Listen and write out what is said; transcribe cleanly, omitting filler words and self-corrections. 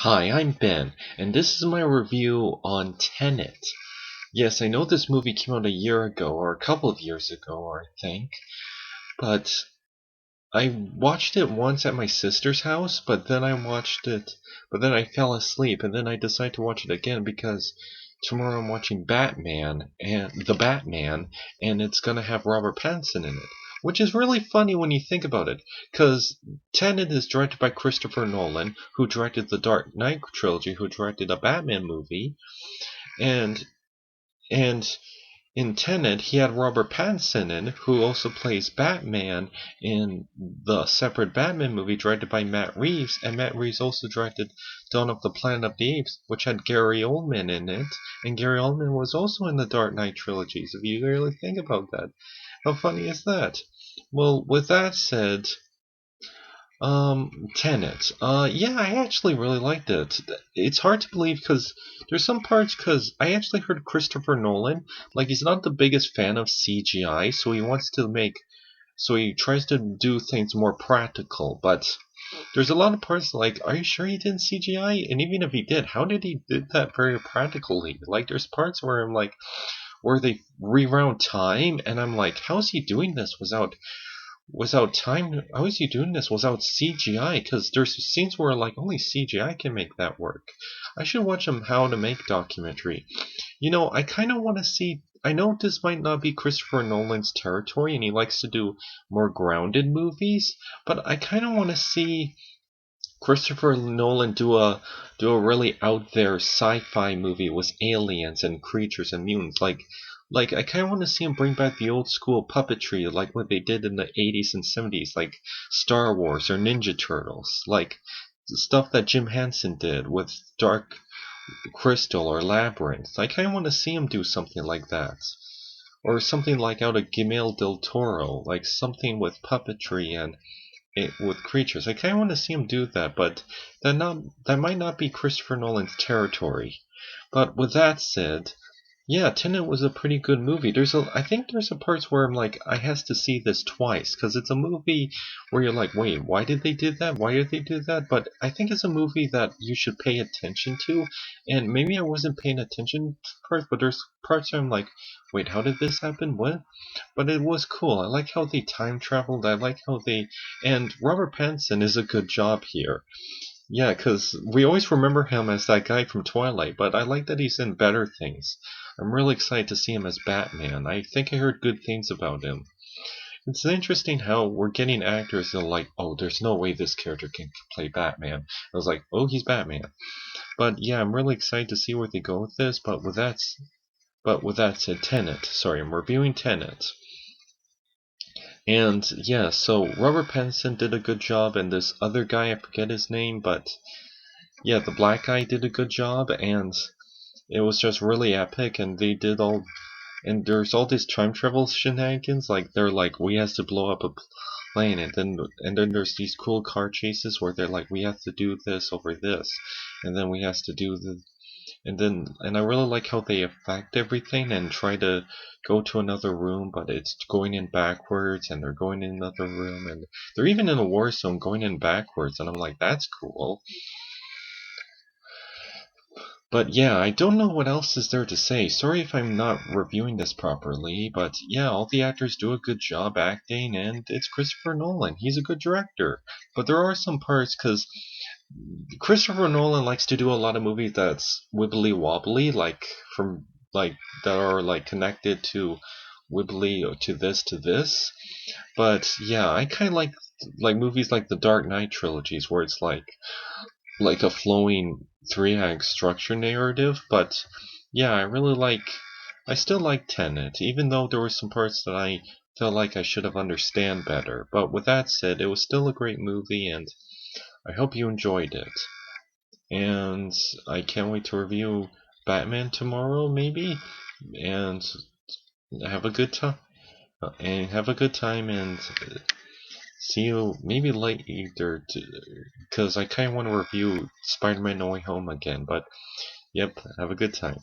Hi, I'm Ben, and this is my review on Tenet. Yes, I know this movie came out a year ago, or a couple of years ago, I think, but I watched it once at my sister's house, but then I fell asleep, and then I decided to watch it again because tomorrow I'm watching Batman, and it's gonna have Robert Pattinson in it. Which is really funny when you think about it, because Tenet is directed by Christopher Nolan, who directed the Dark Knight trilogy, who directed a Batman movie, and and in Tenet, he had Robert Pattinson in, who also plays Batman in the separate Batman movie directed by Matt Reeves, and Matt Reeves also directed Dawn of the Planet of the Apes, which had Gary Oldman in it, and Gary Oldman was also in the Dark Knight trilogies, if you really think about that. How funny is that? Well, with that said, Tenet. Yeah, I actually really liked it. It's hard to believe because there's some parts because I actually heard Christopher Nolan, like he's not the biggest fan of CGI, so he tries to do things more practical, but there's a lot of parts like, are you sure he didn't CGI? And even if he did, how did he did that very practically? Like there's parts where I'm like, where they reround time, and I'm like, how's he doing this without time? How is he doing this without CGI? Because there's scenes where like only CGI can make that work. I should watch him How to Make documentary. I kind of want to see. I know this might not be Christopher Nolan's territory, and he likes to do more grounded movies, but I kind of want to see Christopher Nolan do a really out there sci-fi movie with aliens and creatures and mutants. Like I kind of want to see him bring back the old school puppetry, like what they did in the 80s and 70s, like Star Wars or Ninja Turtles, like the stuff that Jim Henson did with Dark Crystal or Labyrinth. I kind of want to see him do something like that. Or something like out of Guillermo del Toro, like something with puppetry and with creatures. I kind of want to see him do that, but that might not be Christopher Nolan's territory. But with that said, yeah, Tenet was a pretty good movie. I think there's a parts where I'm like, I has to see this twice because it's a movie where you're like, wait, why did they do that? Why did they do that? But I think it's a movie that you should pay attention to, and maybe I wasn't paying attention to parts, but there's parts where I'm like, wait, how did this happen? What? But it was cool. I like how they time traveled. I like how they and Robert Pattinson is a good job here. Yeah, because we always remember him as that guy from Twilight, but I like that he's in better things. I'm really excited to see him as Batman. I think I heard good things about him. It's interesting how we're getting actors that are like, oh, there's no way this character can play Batman. I was like, oh, he's Batman. But yeah, I'm really excited to see where they go with this. But with that said, Tenet. Sorry, I'm reviewing Tenet. And yeah, so Robert Pattinson did a good job, and this other guy, I forget his name, but yeah, the black guy did a good job, and it was just really epic. And they did all, and there's all these time travel shenanigans. Like they're like, we have to blow up a plane, and then there's these cool car chases where they're like, we have to do this over this, and then we have to do the and I really like how they affect everything and try to go to another room, but it's going in backwards, and they're going in another room, and they're even in a war zone going in backwards, and I'm like, that's cool. But yeah, I don't know what else is there to say. Sorry if I'm not reviewing this properly, but yeah, all the actors do a good job acting, and it's Christopher Nolan. He's a good director. But there are some parts, because Christopher Nolan likes to do a lot of movies that's wibbly wobbly, like from like that are like connected to wibbly or to this. But yeah, I kind of like movies like the Dark Knight trilogies where it's like a flowing three-act structure narrative. But yeah, I still like Tenet, even though there were some parts that I felt like I should have understand better. But with that said, it was still a great movie, and I hope you enjoyed it. And I can't wait to review Batman tomorrow, maybe, and have a good time. And see you maybe later, because I kind of want to review Spider-Man No Way Home again. But yep, have a good time.